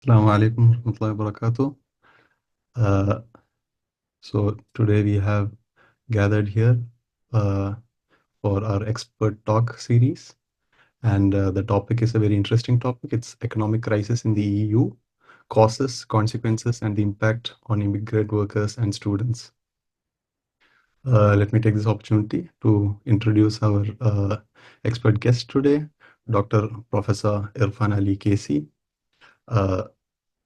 Assalamu alaikum warahmatullahi wabarakatuh. Uh, so today we have gathered here uh, for our expert talk series, and the topic is a very interesting topic. It's economic crisis in the EU, causes, consequences, and the impact on immigrant workers and students. Let me take this opportunity to introduce our expert guest today, Dr. Professor Irfan Ali KC. Uh,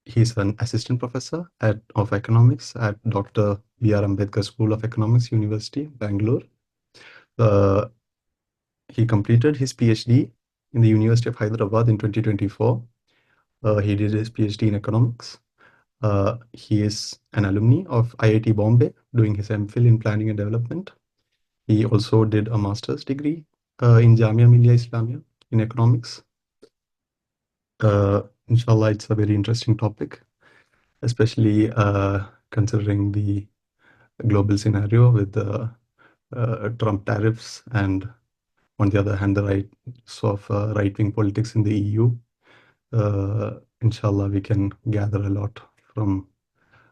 He's an assistant professor of economics at Dr. B.R. Ambedkar School of Economics, University, Bangalore. Uh, he completed his PhD in the University of Hyderabad in 2024. He did his PhD in economics. He is an alumni of IIT Bombay, doing his MPhil in planning and development. He also did a master's degree in Jamia Millia Islamia in economics. Inshallah, it's a very interesting topic, especially considering the global scenario with the Trump tariffs, and on the other hand, the rise of right-wing politics in the EU. Inshallah, we can gather a lot from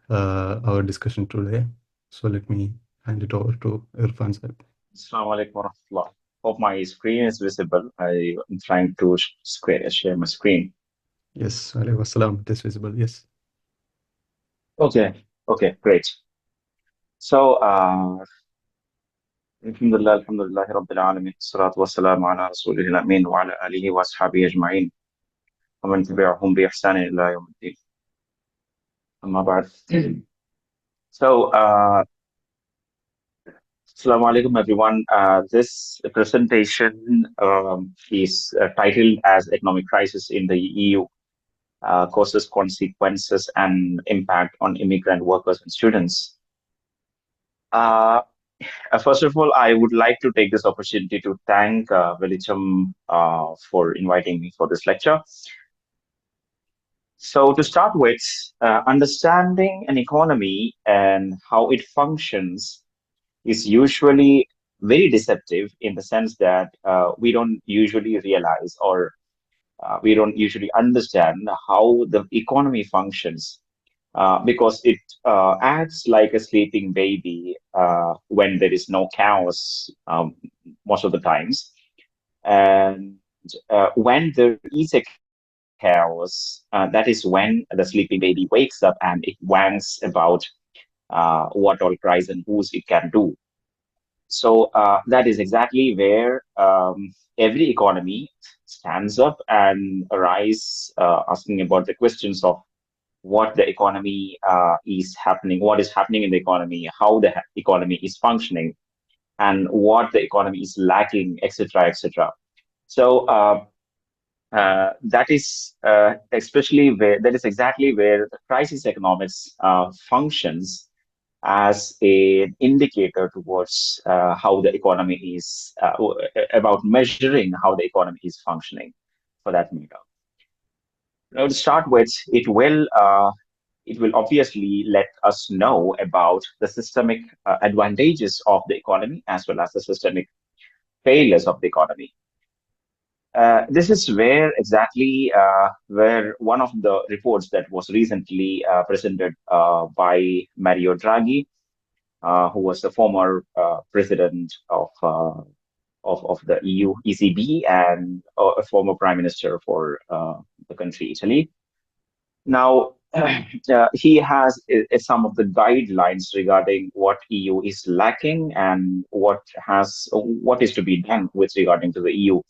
our discussion today. So let me hand it over to Irfan sir. Assalamu alaikum warahmatullah. Hope my screen is visible. I am trying to share my screen. Yes, alaykum assalam. It is visible. Yes. Okay, great. So, alhamdulillah, rabbil alamin, salatu wassalamu ala rasulihil amin wa ala alihi wa ashabihi ajma'in. Wa man tabi'ahum bi ihsanin ila yawmiddin. Amma ba'd. So, assalamu alaikum everyone. This presentation is titled as Economic Crisis in the EU. Causes, consequences, and impact on immigrant workers and students. First of all, I would like to take this opportunity to thank Velicham for inviting me for this lecture. So, to start with, understanding an economy and how it functions is usually very deceptive in the sense that we don't usually realize or we don't usually understand how the economy functions because it acts like a sleeping baby when there is no chaos most of the times. And when there is a chaos, that is when the sleeping baby wakes up and it wanks about what all cries and who's it can do. So that is exactly where every economy stands up and arise asking about the questions of what the economy is happening, what is happening in the economy, how the economy is functioning, and what the economy is lacking, etc., etc. So that is exactly where the crisis economics functions as an indicator towards how the economy is about measuring how the economy is functioning for that matter. Now, to start with, it will obviously let us know about the systemic advantages of the economy as well as the systemic failures of the economy. This is where exactly where one of the reports that was recently presented by Mario Draghi, who was the former president of the EU ECB and a former prime minister for the country Italy. Now, he has some of the guidelines regarding what EU is lacking and what is to be done with regarding to the EU,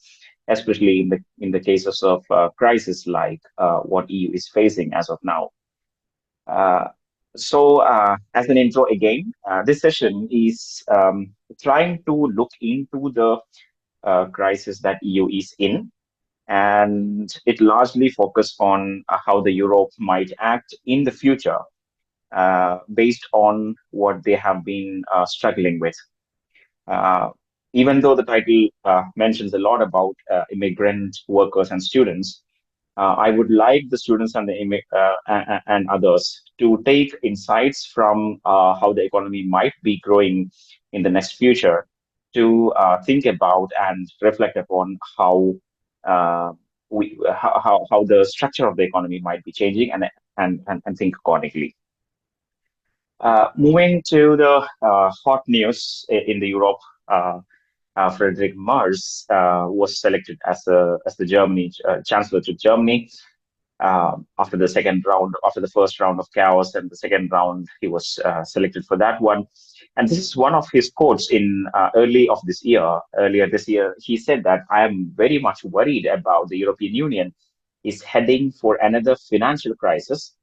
especially in the cases of crisis like what EU is facing as of now. Uh, as an intro again, this session is trying to look into the crisis that EU is in, and it largely focused on how the Europe might act in the future based on what they have been struggling with. Uh, Even though the title mentions a lot about immigrant workers and students, I would like the students and and others to take insights from how the economy might be growing in the next future to think about and reflect upon how uh, how the structure of the economy might be changing, and think accordingly. Moving to the hot news in the Europe, Frederick Mars was selected as the Germany chancellor to Germany after the second round, after the first round of chaos and the second round, he was selected for that one. And this is one of his quotes in earlier this year. He said that I am very much worried about the European Union is heading for another financial crisis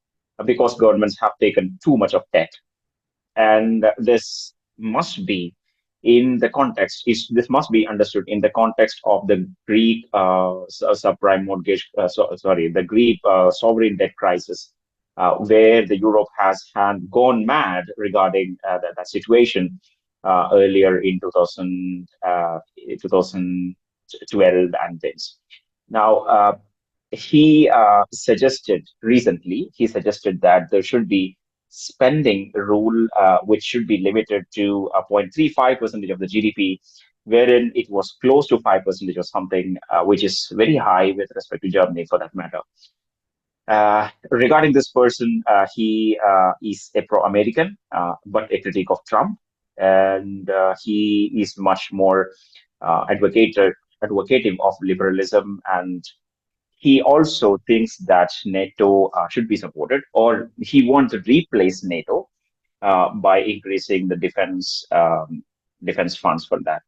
because governments have taken too much of debt, and this must be understood in the context of the Greek subprime mortgage the Greek sovereign debt crisis, where the Europe has had gone mad regarding that situation earlier in 2012 and things. Now, he suggested that there should be spending rule, which should be limited to 0.35% of the GDP, wherein it was close to 5% or something, which is very high with respect to Germany for that matter. Regarding this person, he is a pro-American, but a critic of Trump, and he is much more advocating of liberalism, and he also thinks that NATO should be supported, or he wants to replace NATO by increasing the defense funds for that.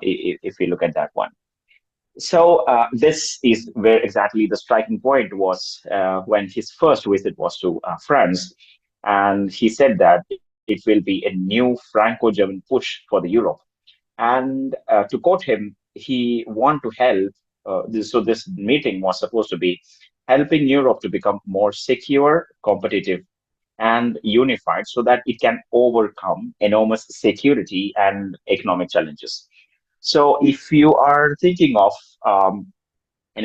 If we look at that one, so this is where exactly the striking point was when his first visit was to France, and he said that it will be a new Franco-German push for the Europe. And to quote him, he want to help. This meeting was supposed to be helping Europe to become more secure, competitive, and unified, so that it can overcome enormous security and economic challenges. So, if you are thinking of an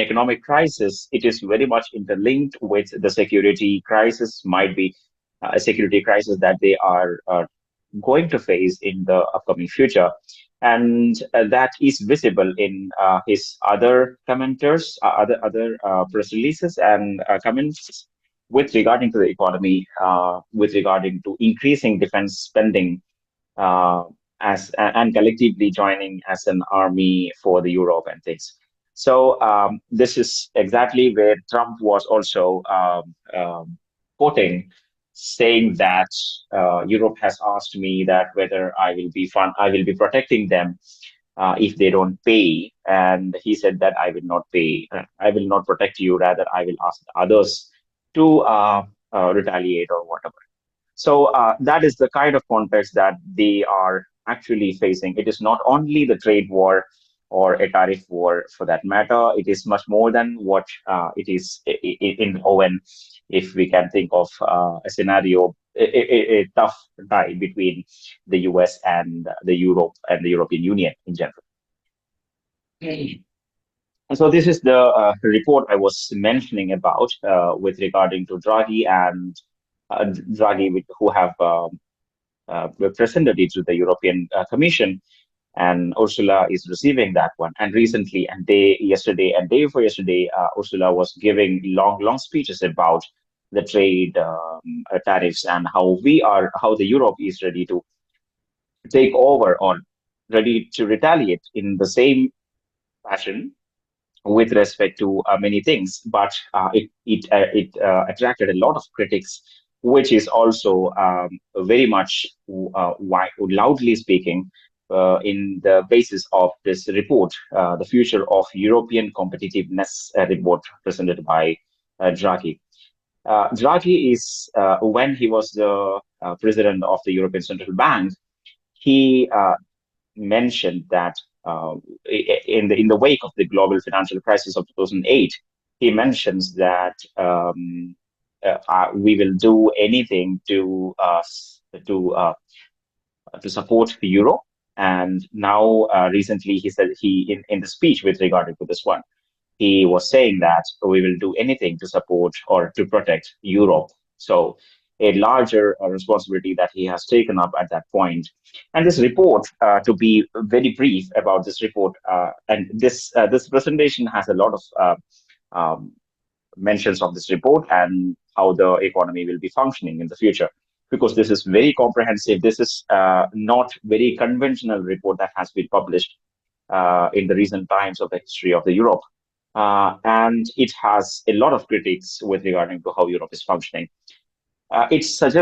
economic crisis, it is very much interlinked with the security crisis. Might be a security crisis that they are going to face in the upcoming future. And that is visible in his other commenters, other press releases and comments with regarding to the economy, with regarding to increasing defense spending uh, and collectively joining as an army for the Europe and things. So this is exactly where Trump was also quoting, saying that Europe has asked me that whether I will be protecting them if they don't pay, and he said that I will not pay, I will not protect you. Rather, I will ask others to retaliate or whatever. So that is the kind of context that they are actually facing. It is not only the trade war or a tariff war for that matter. It is much more than what it is in Owen. If we can think of a scenario, a tough tie between the US and the Europe and the European Union in general. And so this is the report I was mentioning about with regarding to Draghi and who have presented it to the European Commission, and Ursula is receiving that one. And recently, and yesterday and day before yesterday, Ursula was giving long speeches about the trade tariffs and how the Europe is ready to take over or ready to retaliate in the same fashion with respect to many things, but it attracted a lot of critics, which is also very much loudly speaking in the basis of this report, the Future of European Competitiveness report presented by Draghi. Draghi is when he was the president of the European Central Bank, he mentioned that in the wake of the global financial crisis of 2008, he mentions that we will do anything to to support the euro. And now, recently, he said in the speech with regard to this one, he was saying that we will do anything to support or to protect Europe. So a larger responsibility that he has taken up at that point. And this report, to be very brief about this report, and this presentation has a lot of um, mentions of this report and how the economy will be functioning in the future. Because this is very comprehensive. This is not very conventional report that has been published in the recent times of the history of the Europe. And it has a lot of critiques with regarding to how Europe is functioning. It says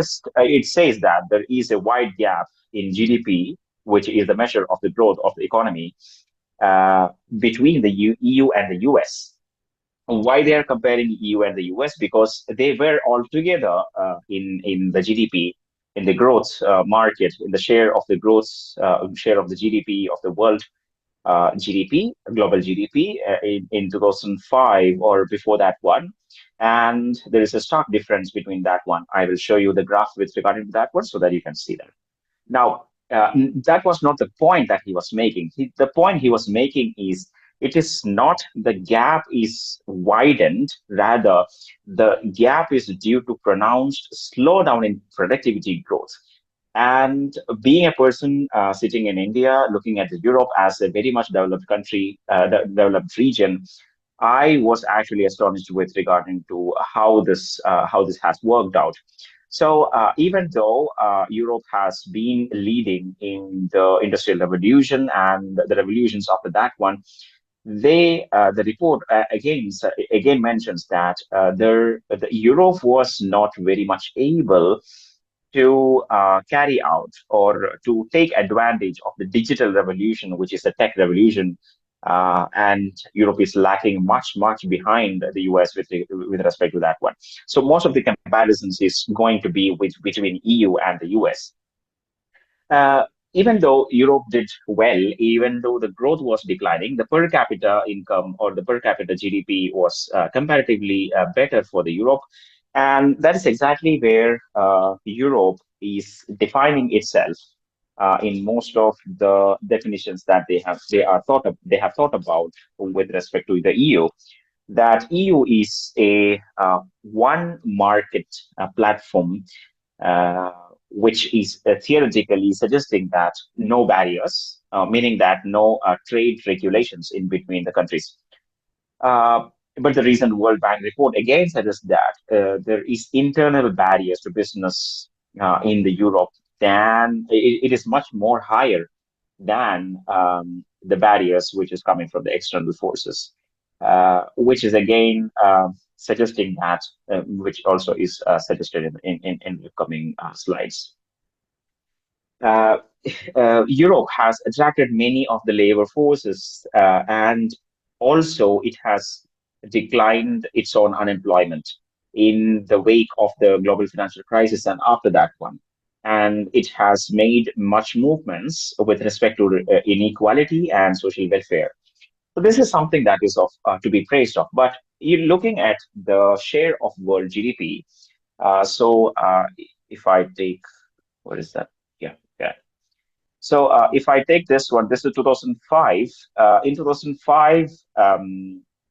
that there is a wide gap in GDP, which is the measure of the growth of the economy, uh, between the EU and the US. Why they are comparing EU and the US? Because they were all together in the GDP, in the growth market, in the share of the growth share of the GDP of the world GDP, global GDP in 2005 or before that one. And there is a stark difference between that one. I will show you the graph with regarding to that one so that you can see that. Now, that was not the point that he was making. The point he was making is it is not the gap is widened, rather, the gap is due to pronounced slowdown in productivity growth. And being a person sitting in India, looking at Europe as a very much developed country, developed region, I was actually astonished with regarding to how this has worked out. So even though Europe has been leading in the industrial revolution and the revolutions after that one, the report again mentions that the Europe was not very much able to carry out or to take advantage of the digital revolution, which is a tech revolution. And Europe is lacking much behind the US with respect to that one. So most of the comparisons is going to be between EU and the US. Uh, Even though Europe did well, even though the growth was declining, the per capita income or the per capita GDP was comparatively better for the Europe. And that is exactly where Europe is defining itself in most of the definitions that they have thought about with respect to the EU. That EU is a one market platform, uh, which is theoretically suggesting that no barriers, meaning that no trade regulations in between the countries. Uh, but the recent World Bank report again suggests that there is internal barriers to business in the Europe than it is much more higher than the barriers which is coming from the external forces, which is again suggesting that, which also is suggested in the coming slides. Uh, Europe has attracted many of the labor forces, and also it has declined its own unemployment in the wake of the global financial crisis and after that one. And it has made much movements with respect to inequality and social welfare. So this is something that is of to be praised of. But you looking at the share of world GDP. If I take what is that? Yeah, yeah. So if I take this one, this is 2005. In 2005,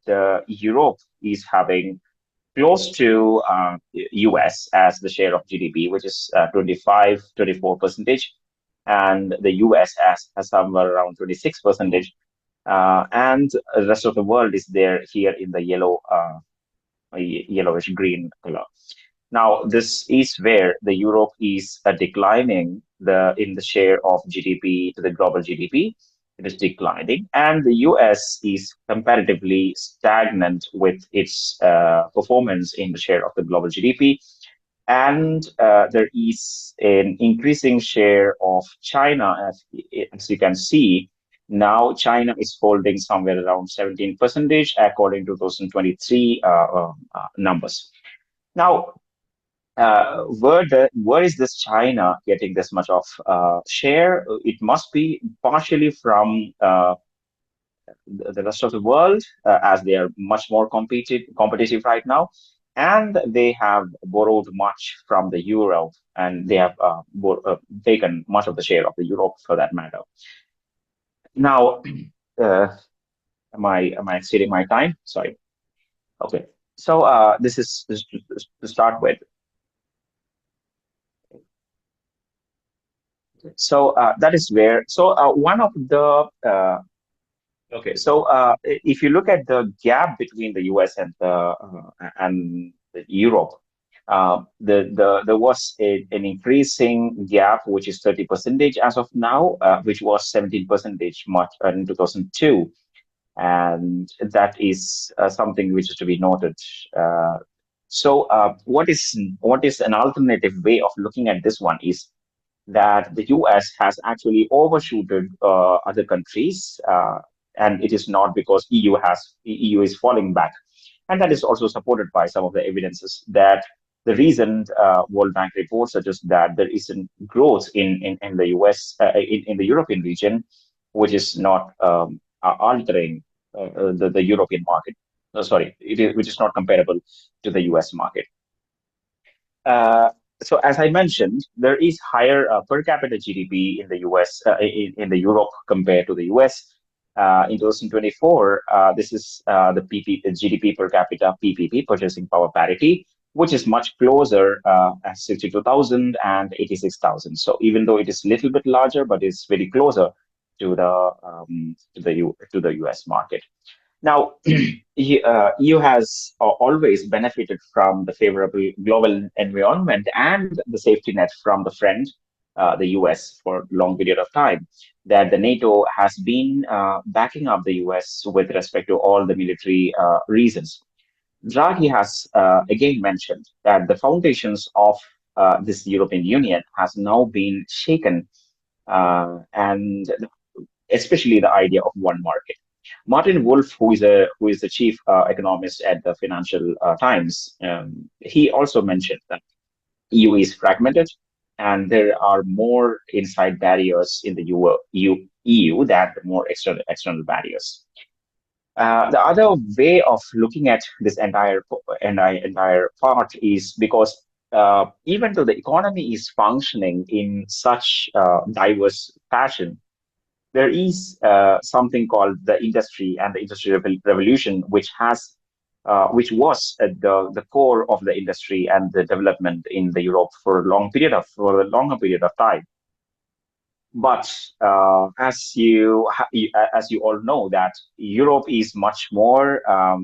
the Europe is having close to US as the share of GDP, which is 25, 24 percentage, and the US has somewhere around 26 percentage, and the rest of the world is there here in the yellowish green color. Now, this is where the Europe is declining in the share of GDP to the global GDP. It is declining, and the US is comparatively stagnant with its performance in the share of the global GDP. And there is an increasing share of China, as you can see. Now, China is holding somewhere around 17 percentage according to 2023 numbers. Now, where is this China getting this much of share? It must be partially from the rest of the world, as they are much more competitive right now, and they have borrowed much from the euro, and they have taken much of the share of the Europe for that matter. Now, uh, am I exceeding my time? Sorry. Okay. So this to start with. So that is where. So one of the Okay, so if you look at the gap between the US and Europe, there was an increasing gap, which is 30 percentage as of now, which was 17 percentage much in 2002, and that is something which is to be noted. Uh, what is an alternative way of looking at this one is that the US has actually overshooted other countries, and it is not because EU is falling back, and that is also supported by some of the evidences that the recent World Bank report suggests that there is a growth in the US in the European region, which is not altering the European market. Sorry, which is not comparable to the US market. Uh, so as I mentioned, there is higher per capita GDP in the US, in the Europe compared to the US. In 2024, this is the GDP per capita PPP, purchasing power parity, which is much closer at 62,000 and 86,000. So even though it is a little bit larger, but it's very closer to the US market. Now, EU has always benefited from the favorable global environment and the safety net from the friend, the US, for a long period of time. That the NATO has been backing up the US with respect to all the military reasons. Draghi has again mentioned that the foundations of this European Union has now been shaken, and especially the idea of one market. Martin Wolf, who is the chief economist at the Financial Times, he also mentioned that EU is fragmented and there are more inside barriers in the EU than more external barriers. The other way of looking at this entire part is because even though the economy is functioning in such diverse fashion, there is something called the industry and the industrial revolution, which was at the core of the industry and the development in the Europe for a longer period of time. But as you all know, that Europe is much more uh,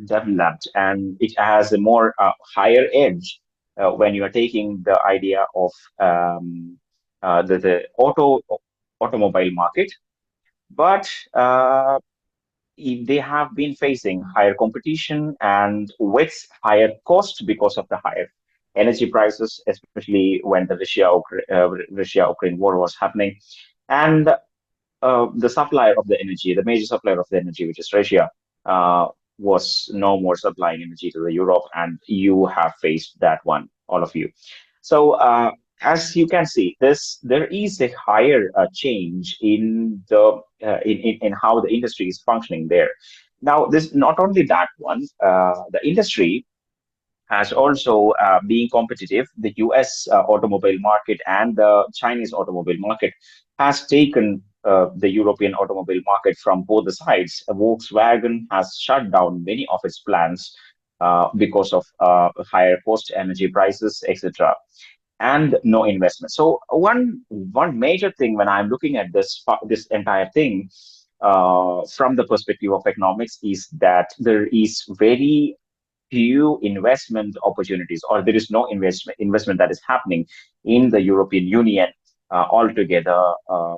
developed and it has a more higher edge when you are taking the idea of the automobile market. But they have been facing higher competition and with higher cost because of the higher energy prices, especially when the Russia-Ukraine war was happening, and the supplier of the energy, the major supplier of the energy, which is Russia, uh, was no more supplying energy to the Europe, and you have faced that one, all of you. So as you can see, this there is a higher change in in how the industry is functioning there. Now, this not only that one, the industry has also being competitive. The US automobile market and the Chinese automobile market has taken the European automobile market from both the sides. Volkswagen has shut down many of its plants because of higher cost energy prices, etc., and no investment. So one major thing when I'm looking at this entire thing from the perspective of economics is that there is very few investment opportunities, or there is no investment that is happening in the European Union altogether.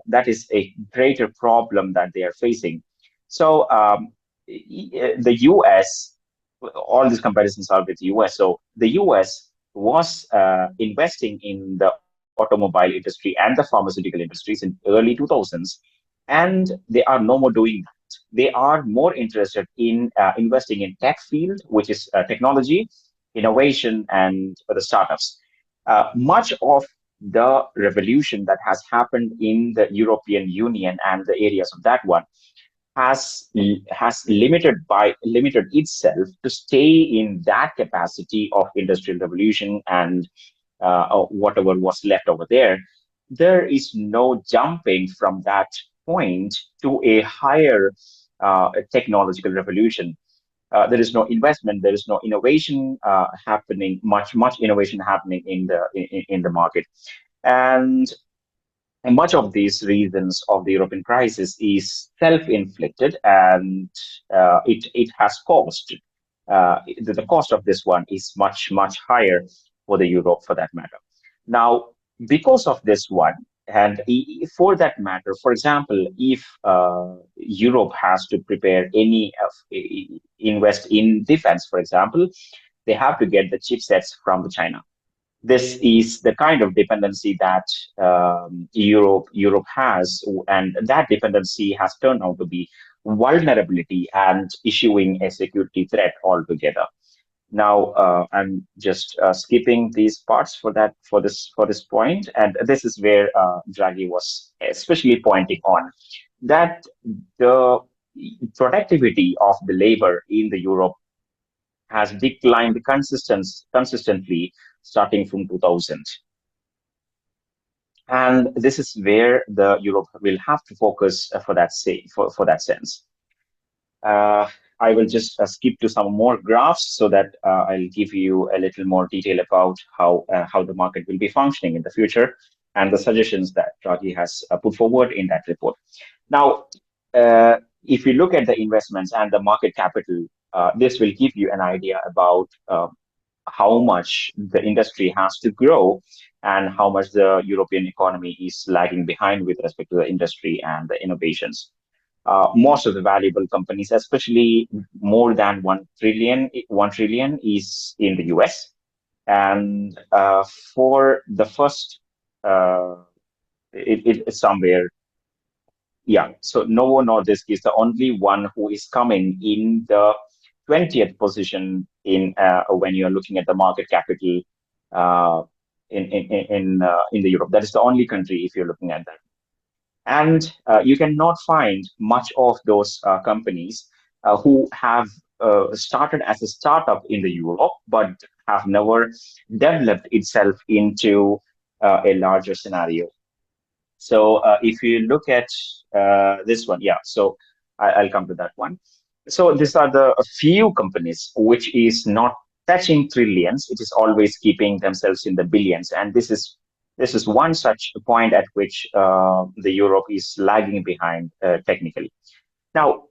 That is a greater problem that they are facing. So the US, all these comparisons are with the US. So the US was investing in the automobile industry and the pharmaceutical industries in early 2000s, and they are no more doing that. They are more interested in investing in tech field, which is technology, innovation, and the startups. Much of the revolution that has happened in the European Union and the areas of that one has limited itself to stay in that capacity of industrial revolution and whatever was left over there. There is no jumping from that point to a higher technological revolution. There is no investment, there is no innovation happening, much innovation happening in the market. And And much of these reasons of the European crisis is self-inflicted, and it has cost. The cost of this one is much higher for the Europe, for that matter. Now, because of this one, and for that matter, for example, if Europe has to prepare any of invest in defense, for example, they have to get the chipsets from the China. This is the kind of dependency that Europe has, and that dependency has turned out to be vulnerability and issuing a security threat altogether. Now, I'm just skipping these parts for this point, and this is where Draghi was especially pointing on that the productivity of the labor in the Europe has declined consistently starting from 2000. And this is where the Europe will have to focus for that sense. Uh, I will just skip to some more graphs so that I'll give you a little more detail about how the market will be functioning in the future and the suggestions that Draghi has put forward in that report. Now, if you look at the investments and the market capital, this will give you an idea about how much the industry has to grow and how much the European economy is lagging behind with respect to the industry and the innovations. Most of the valuable companies, especially more than 1 trillion, is in the US. And for the first, uh, it's somewhere, yeah. So Novo Nordisk is the only one who is coming in the 20th position in when you're looking at the market capital uh, in the Europe. That is the only country if you're looking at that. And you cannot find much of those companies who have started as a startup in the Europe, but have never developed itself into a larger scenario. So if you look at this one, yeah, so I'll come to that one. So these are the a few companies which is not touching trillions. It is always keeping themselves in the billions, and this is one such point at which the Europe is lagging behind technically. Now,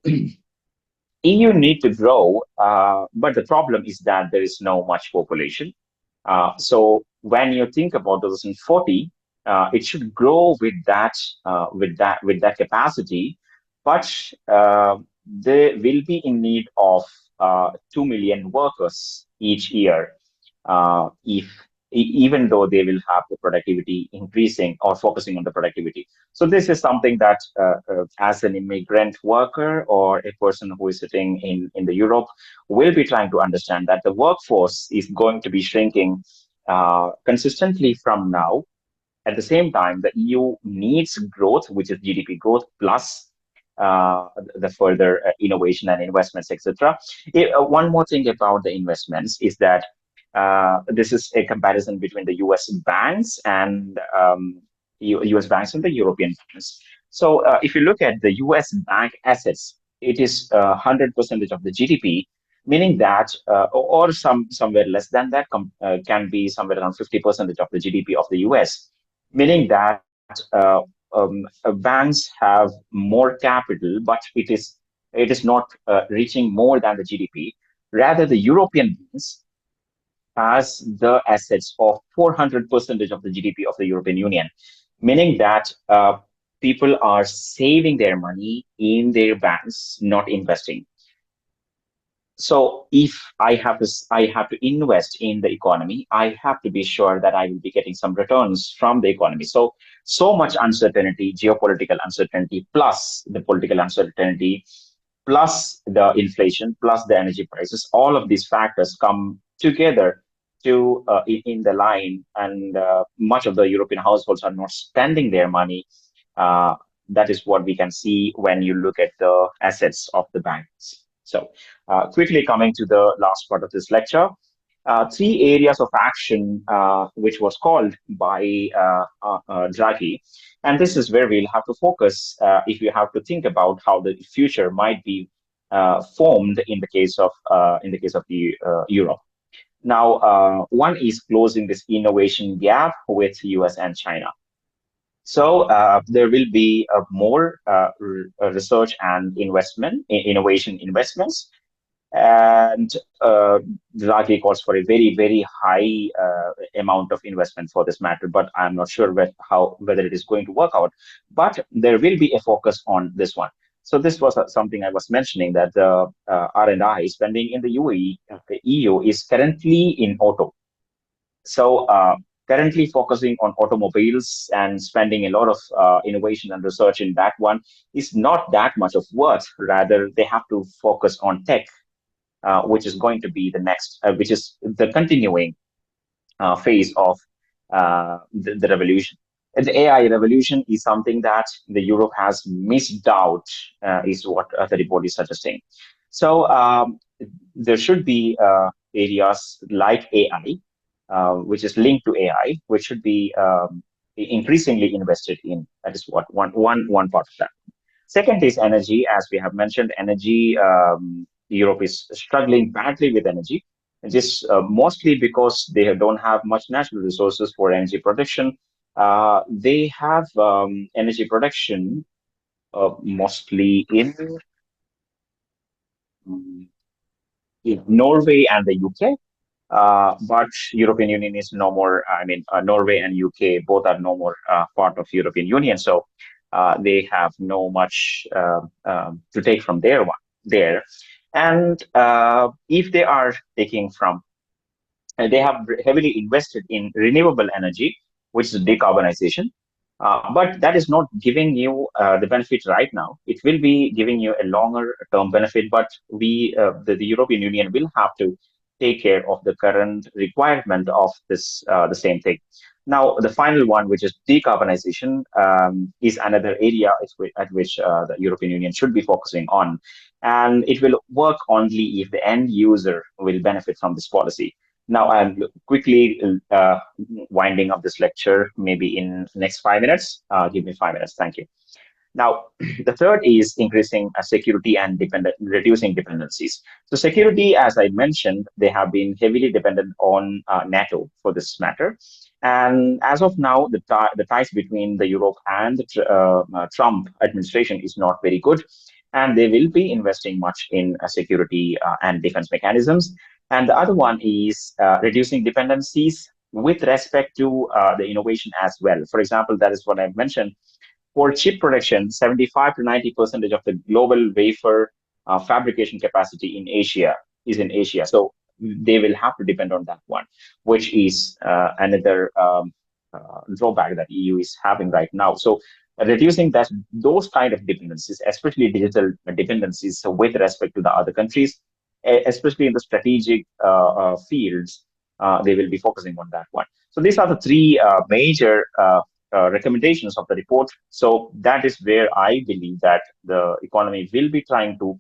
EU need to grow, but the problem is that there is no much population. So when you think about 2040, it should grow with that capacity, but they will be in need of 2 million workers each year, if even though they will have the productivity increasing or focusing on the productivity. So this is something that, as an immigrant worker or a person who is sitting in the Europe, will be trying to understand that the workforce is going to be shrinking consistently from now. At the same time, the EU needs growth, which is GDP growth plus the further innovation and investments, etc. One more thing about the investments is that this is a comparison between the US banks and US banks and the European banks. So if you look at the US bank assets, it is 100% of the GDP, meaning that, or somewhere less than that, can be somewhere around 50% of the GDP of the US, meaning that banks have more capital, but it is not reaching more than the GDP. Rather, the European banks has the assets of 400% of the GDP of the European Union, meaning that people are saving their money in their banks, not investing. So if I have to invest in the economy, I have to be sure that I will be getting some returns from the economy. So much uncertainty, geopolitical uncertainty, plus the political uncertainty, plus the inflation, plus the energy prices, all of these factors come together to in the line, and much of the European households are not spending their money. Uh, that is what we can see when you look at the assets of the banks. So, quickly coming to the last part of this lecture, three areas of action which was called by Draghi, and this is where we'll have to focus if you have to think about how the future might be formed in the case of the Europe. Now, one is closing this innovation gap with US and China. So there will be more research and innovation investments, and Draghi calls for a very, very high amount of investment for this matter. But I'm not sure whether it is going to work out. But there will be a focus on this one. So this was something I was mentioning, that the R&I spending in the the EU is currently in auto. So currently focusing on automobiles and spending a lot of innovation and research in that one is not that much of worth. Rather, they have to focus on tech, which is going to be the next, which is the continuing phase of the revolution. And the AI revolution is something that the Europe has missed out, is what the report is suggesting. So there should be areas like AI, which is linked to AI, which should be increasingly invested in. That is what one part of that. Second is energy. As we have mentioned, energy, Europe is struggling badly with energy. This mostly because they don't have much natural resources for energy production. They have energy production mostly um, in Norway and the UK. But European Union is no more. I mean, Norway and UK both are no more part of European Union, so they have no much to take from there. And if they are taking from, they have heavily invested in renewable energy, which is decarbonization. But that is not giving you the benefit right now. It will be giving you a longer term benefit, but the European Union will have to take care of the current requirement of the same thing. Now, the final one, which is decarbonization, is another area at which the European Union should be focusing on. And it will work only if the end user will benefit from this policy. Now, I'm quickly winding up this lecture, maybe in the next 5 minutes. Give me 5 minutes. Thank you. Now, the third is increasing security and reducing dependencies. So security, as I mentioned, they have been heavily dependent on NATO for this matter. And as of now, the ties between the Europe and the Trump administration is not very good. And they will be investing much in security and defense mechanisms. And the other one is reducing dependencies with respect to the innovation as well. For example, that is what I mentioned, for chip production, 75 to 90% of the global wafer fabrication capacity in Asia is in Asia. So they will have to depend on that one, which is another drawback that EU is having right now. So reducing those kind of dependencies, especially digital dependencies with respect to the other countries, especially in the strategic fields, they will be focusing on that one. So these are the three major recommendations of the report. So that is where I believe that the economy will be trying to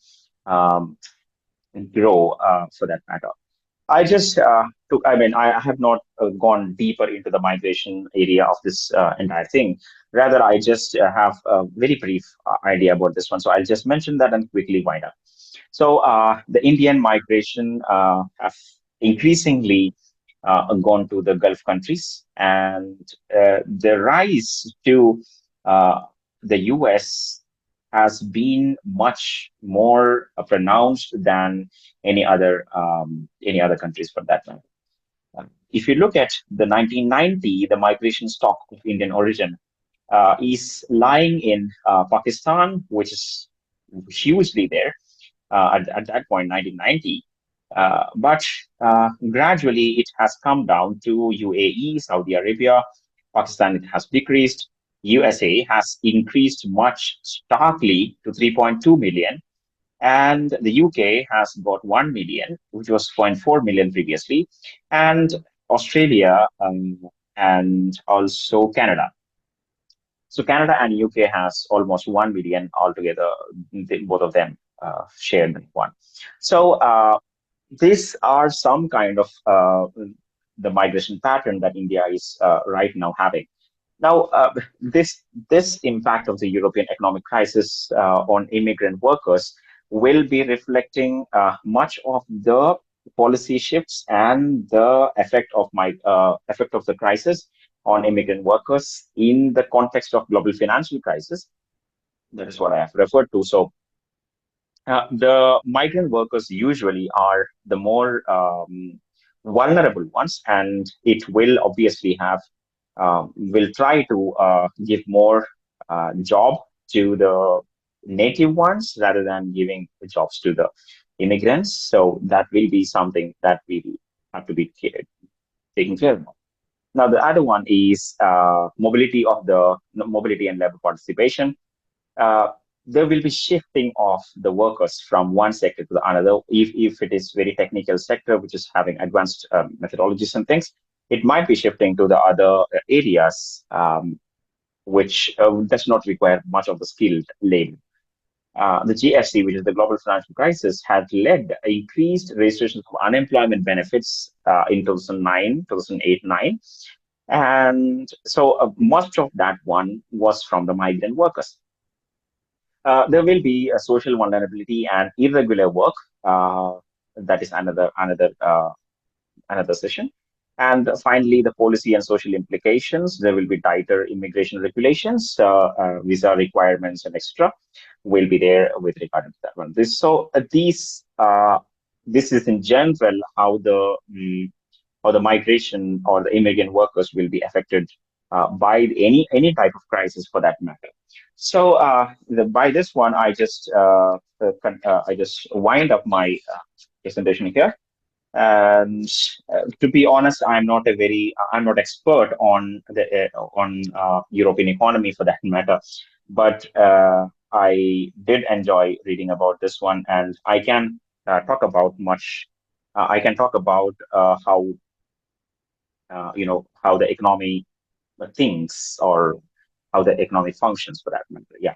um, grow for that matter. I just I mean, I have not gone deeper into the migration area of this entire thing. Rather, I just have a very brief idea about this one. So I'll just mention that and quickly wind up. So the Indian migration have increasingly gone to the Gulf countries, and the rise to uh, the US has been much more pronounced than any other countries for that matter. If you look at the 1990, the migration stock of Indian origin is lying in Pakistan, which is hugely there at that point, 1990. But gradually it has come down to UAE, Saudi Arabia, Pakistan, it has decreased. USA has increased much starkly to 3.2 million. And the UK has got 1 million, which was zero point 0.4 million previously. And Australia and also Canada. So Canada and UK has almost 1 million altogether. Both of them share that one. So these are some kind of the migration pattern that India is right now having. Now, this impact of the European economic crisis on immigrant workers will be reflecting much of the policy shifts and the effect of the crisis on immigrant workers in the context of global financial crisis. That is what I have referred to. So the migrant workers usually are the more vulnerable ones, and it will obviously have will try to give more job to the native ones rather than giving jobs to the immigrants. So that will be something that we will have to be taken care of. Now, the other one is mobility and labor participation. uh, there will be shifting of the workers from one sector to the another. If it is very technical sector, which is having advanced methodologies and things, it might be shifting to the other areas, which does not require much of the skilled labor. The GFC, which is the global financial crisis, had led increased registrations of unemployment benefits in 2009, 2008, 9. And so much of that one was from the migrant workers. There will be a social vulnerability and irregular work. That is another session. And finally, the policy and social implications. There will be tighter immigration regulations, visa requirements, and extra will be there with regard to that one. This is in general how the migration or the immigrant workers will be affected by any type of crisis for that matter. So by this one, I just wind up my presentation here. And to be honest, I'm not expert on the on European economy for that matter, but I did enjoy reading about this one, and I can talk about much. I can talk about how how the economy thinks, or how the economy functions for that matter. Yeah.